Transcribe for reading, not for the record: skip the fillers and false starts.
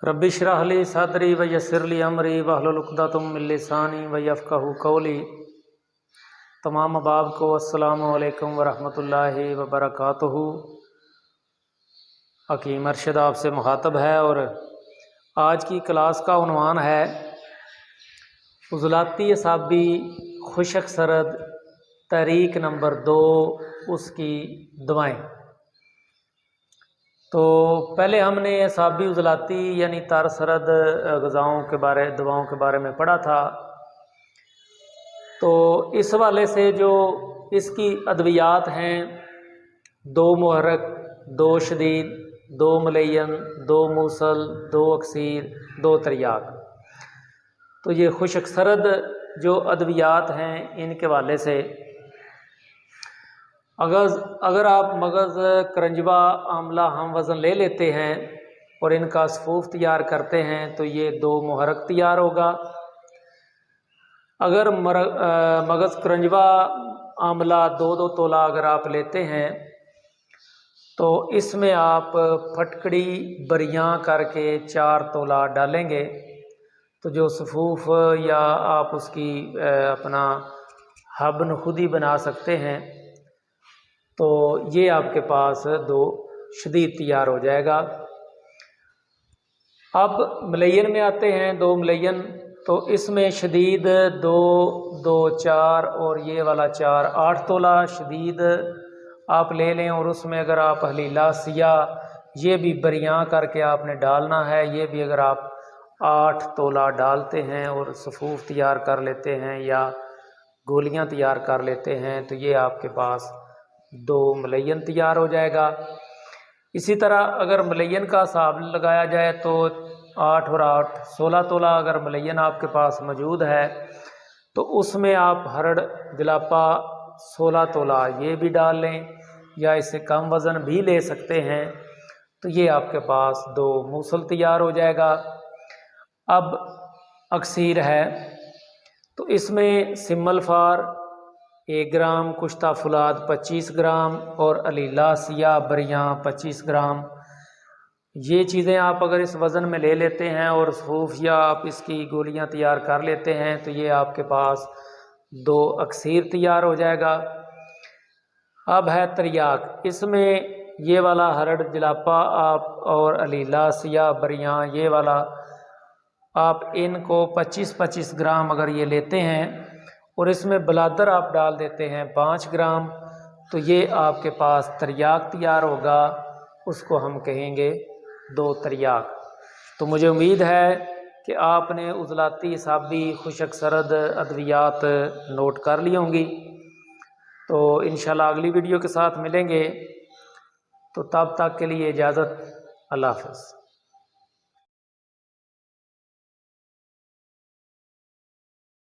Rabbi इश्रह ली सदरी व यस्सिर ली अमरी वहलुल उक़दतम मिन लिसानी व यफ़क़हू क़ौली। तमाम अहबाब को अस्सलामु अलैकुम व रहमतुल्लाहि व बरकातुहू। हकीम अरशद आपसे मुखातब है और आज की क्लास का उन्वान है उज़लाती असाबी खुशक सरद तहरीक नंबर 2 उसकी दवाएँ। तो पहले हमने असाबी उज़लाती यानी तार सरद दवाओं के बारे में पढ़ा था। तो इस हवाले से जो इसकी अद्वियात हैं 2 मुहर्रक, 2 शदीद, 2 मुलय्यन, 2 मूसल, 2 अक्सीर, 2 तरियाक। तो ये खुशक सरद जो अद्वियात हैं इनके हवाले से अगर आप मगज़, करंजवा, आमला हम वज़न ले लेते हैं और इनका सफूफ तैयार करते हैं तो ये 2 मुहर्रक तैयार होगा। अगर मगज़, करंजवा, आमला 2-2 तोला अगर आप लेते हैं तो इसमें आप फटकड़ी बरियां करके 4 तोला डालेंगे तो जो सफूफ या आप उसकी अपना हबन खुद ही बना सकते हैं। तो ये आपके पास 2 शदीद तैयार हो जाएगा। अब मुलय्यन में आते हैं, 2 मुलय्यन। तो इसमें शदीद 2, 2, 4 और ये वाला 4, 8 तोला शदीद आप ले लें और उसमें अगर आप हलीला सिया ये भी बरियां करके आपने डालना है, ये भी अगर आप 8 तोला डालते हैं और सफूफ तैयार कर लेते हैं या गोलियां तैयार कर लेते हैं तो ये आपके पास 2 मुलय्यन तैयार हो जाएगा। इसी तरह अगर मुलय्यन का हिसाब लगाया जाए तो 8 और 8 16 तोला अगर मुलय्यन आपके पास मौजूद है तो उसमें आप हरड़ जलापा 16 तोला ये भी डाल लें या इससे कम वज़न भी ले सकते हैं। तो ये आपके पास 2 मूसल तैयार हो जाएगा। अब अक्सीर है तो इसमें सिमल फार 1 ग्राम, कुश्ता फुलाद 25 ग्राम और अलीला सिया बरियां 25 ग्राम। ये चीज़ें आप अगर इस वज़न में ले लेते हैं और सफूफ या आप इसकी गोलियां तैयार कर लेते हैं तो ये आपके पास 2 अक्सीर तैयार हो जाएगा। अब है तरियाक, इसमें ये वाला हरड़ जलापा आप और अलीला सिया बरियां ये वाला आप इनको 25-25 ग्राम अगर ये लेते हैं और इसमें बलादर आप डाल देते हैं 5 ग्राम तो ये आपके पास तरियाक तैयार होगा। उसको हम कहेंगे 2 तरियाक। तो मुझे उम्मीद है कि आपने उज़लाती असाबी खुशक सरद अद्वियात नोट कर ली होंगी। तो इंशाल्लाह अगली वीडियो के साथ मिलेंगे। तो तब तक के लिए इजाज़त, अल्लाह हाफ़िज़।